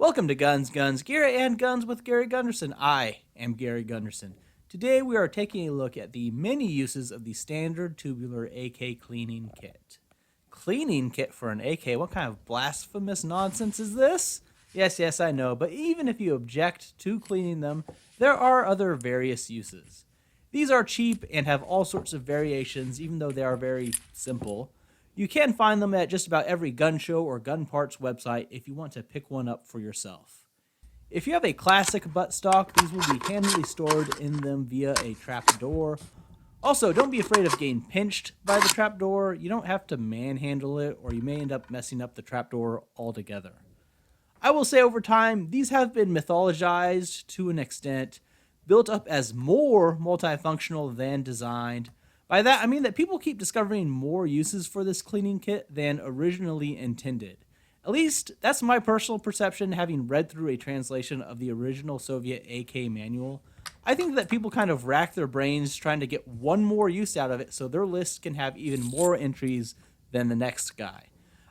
Welcome to Guns, Gear, and Guns with Gary Gunderson. I am Gary Gunderson. Today we are taking a look at the many uses of the standard tubular AK cleaning kit. Cleaning kit for an AK? What kind of blasphemous nonsense is this? Yes, I know, but even if you object to cleaning them, there are other various uses. These are cheap and have all sorts of variations, even though they are very simple. You can find them at just about every gun show or gun parts website if you want to pick one up for yourself. If you have a classic buttstock, these will be handily stored in them via a trapdoor. Also, don't be afraid of getting pinched by the trapdoor. You don't have to manhandle it, or you may end up messing up the trapdoor altogether. I will say over time, these have been mythologized to an extent, built up as more multifunctional than designed. By that, I mean that people keep discovering more uses for this cleaning kit than originally intended. At least, that's my personal perception, having read through a translation of the original Soviet AK manual. I think that people kind of rack their brains trying to get one more use out of it so their list can have even more entries than the next guy.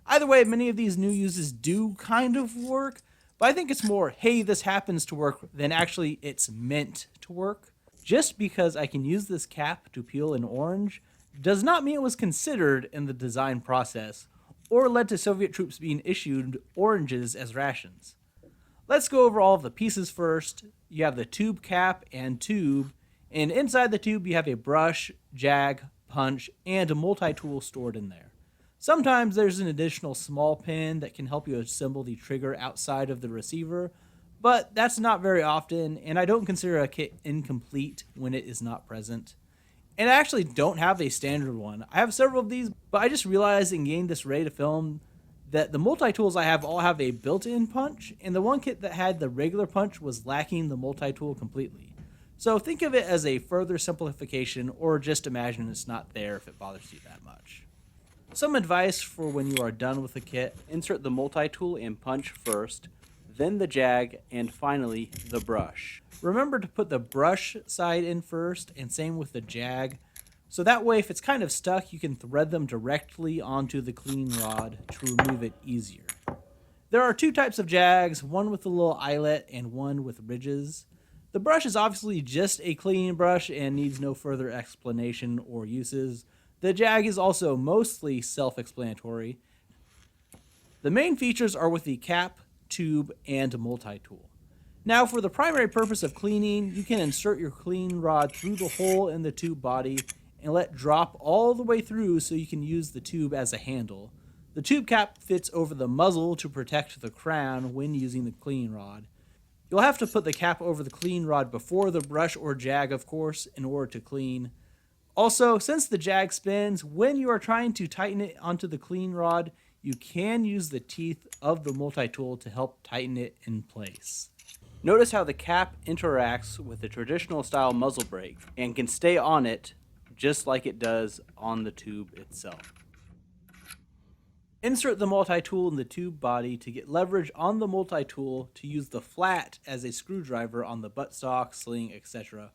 Either way, many of these new uses do kind of work, but I think it's more, hey, this happens to work, than actually it's meant to work. Just because I can use this cap to peel an orange does not mean it was considered in the design process or led to Soviet troops being issued oranges as rations. Let's go over all of the pieces first. You have the tube cap and tube, and inside the tube you have a brush, jag, punch, and a multi-tool stored in there. Sometimes there's an additional small pin that can help you assemble the trigger outside of the receiver, but that's not very often, and I don't consider a kit incomplete when it is not present. And I actually don't have a standard one. I have several of these, but I just realized in getting this ready to film that the multi-tools I have all have a built-in punch, and the one kit that had the regular punch was lacking the multi-tool completely. So think of it as a further simplification, or just imagine it's not there if it bothers you that much. Some advice for when you are done with the kit: insert the multi-tool and punch first, then the jag, and finally the brush. Remember to put the brush side in first, and same with the jag, so that way if it's kind of stuck, you can thread them directly onto the clean rod to remove it easier. There are two types of jags, one with a little eyelet and one with ridges. The brush is obviously just a cleaning brush and needs no further explanation or uses. The jag is also mostly self-explanatory. The main features are with the cap, tube, and multi-tool. Now, for the primary purpose of cleaning, you can insert your clean rod through the hole in the tube body and let drop all the way through so you can use the tube as a handle. The tube cap fits over the muzzle to protect the crown when using the clean rod. You'll have to put the cap over the clean rod before the brush or jag, of course, in order to clean. Also, since the jag spins, when you are trying to tighten it onto the clean rod, you can use the teeth of the multi-tool to help tighten it in place. Notice how the cap interacts with the traditional style muzzle brake and can stay on it just like it does on the tube itself. Insert the multi-tool in the tube body to get leverage on the multi-tool to use the flat as a screwdriver on the buttstock, sling, etc.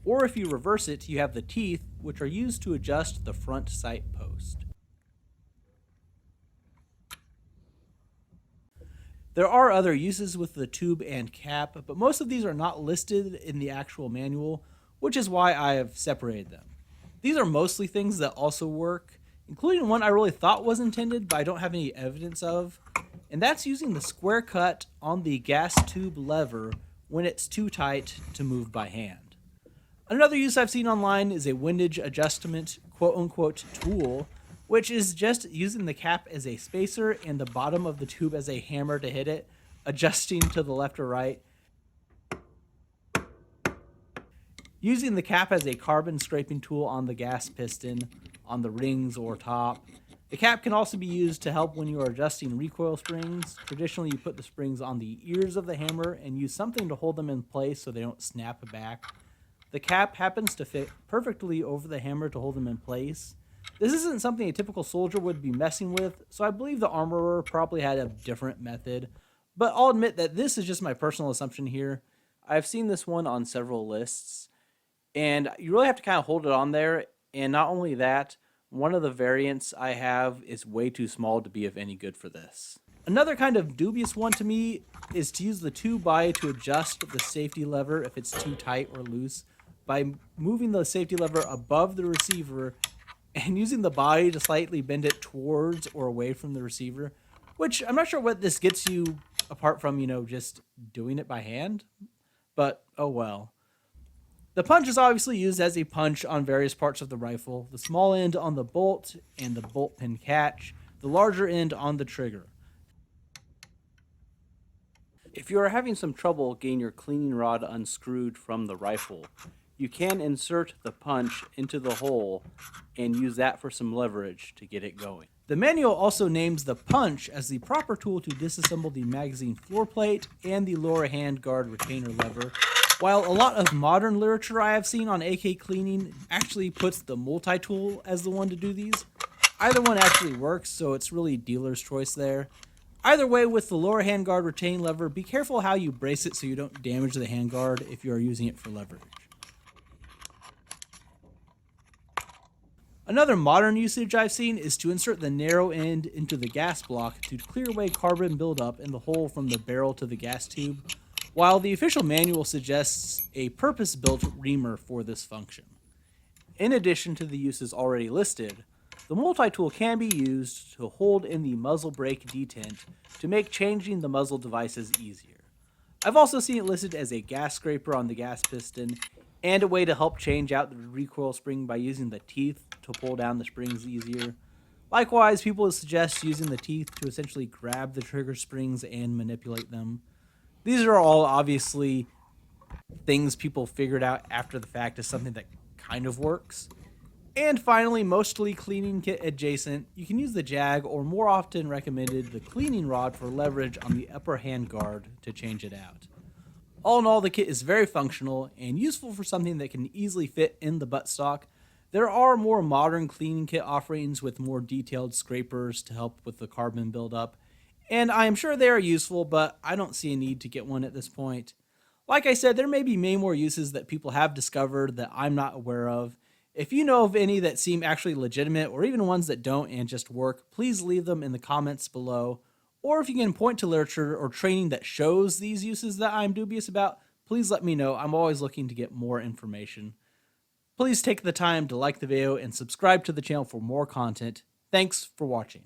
Or if you reverse it, you have the teeth, which are used to adjust the front sight post. There are other uses with the tube and cap, but most of these are not listed in the actual manual, which is why I have separated them. These are mostly things that also work, including one I really thought was intended, but I don't have any evidence of, and that's using the square cut on the gas tube lever when it's too tight to move by hand. Another use I've seen online is a windage adjustment quote-unquote tool, which is just using the cap as a spacer and the bottom of the tube as a hammer to hit it, adjusting to the left or right. Using the cap as a carbon scraping tool on the gas piston, on the rings or top. The cap can also be used to help when you are adjusting recoil springs. Traditionally, you put the springs on the ears of the hammer and use something to hold them in place so they don't snap back. The cap happens to fit perfectly over the hammer to hold them in place. This isn't something a typical soldier would be messing with, so I believe the armorer probably had a different method, but I'll admit that this is just my personal assumption here. I've seen this one on several lists, and you really have to kind of hold it on there, and not only that, One of the variants I have is way too small to be of any good for this. Another kind of dubious one to me is to use the tube body to adjust the safety lever if it's too tight or loose by moving the safety lever above the receiver and using the body to slightly bend it towards or away from the receiver, which I'm not sure what this gets you apart from, just doing it by hand, but oh well. The punch is obviously used as a punch on various parts of the rifle, the small end on the bolt and the bolt pin catch, the larger end on the trigger. If you are having some trouble getting your cleaning rod unscrewed from the rifle, you can insert the punch into the hole and use that for some leverage to get it going. The manual also names the punch as the proper tool to disassemble the magazine floor plate and the lower handguard retainer lever, while a lot of modern literature I have seen on AK cleaning actually puts the multi-tool as the one to do these. Either one actually works, so it's really dealer's choice there. Either way, with the lower handguard retaining lever, be careful how you brace it so you don't damage the handguard if you are using it for leverage. Another modern usage I've seen is to insert the narrow end into the gas block to clear away carbon buildup in the hole from the barrel to the gas tube, while the official manual suggests a purpose-built reamer for this function. In addition to the uses already listed, the multi-tool can be used to hold in the muzzle brake detent to make changing the muzzle devices easier. I've also seen it listed as a gas scraper on the gas piston and a way to help change out the recoil spring by using the teeth to pull down the springs easier. Likewise, people suggest using the teeth to essentially grab the trigger springs and manipulate them. These are all obviously things people figured out after the fact as something that kind of works. And finally, mostly cleaning kit adjacent, you can use the jag or more often recommended the cleaning rod for leverage on the upper handguard to change it out. All in all, the kit is very functional and useful for something that can easily fit in the buttstock. There are more modern cleaning kit offerings with more detailed scrapers to help with the carbon buildup, and I am sure they are useful, but I don't see a need to get one at this point. Like I said, there may be many more uses that people have discovered that I'm not aware of. If you know of any that seem actually legitimate, or even ones that don't and just work, please leave them in the comments below. Or if you can point to literature or training that shows these uses that I'm dubious about, please let me know. I'm always looking to get more information. Please take the time to like the video and subscribe to the channel for more content. Thanks for watching.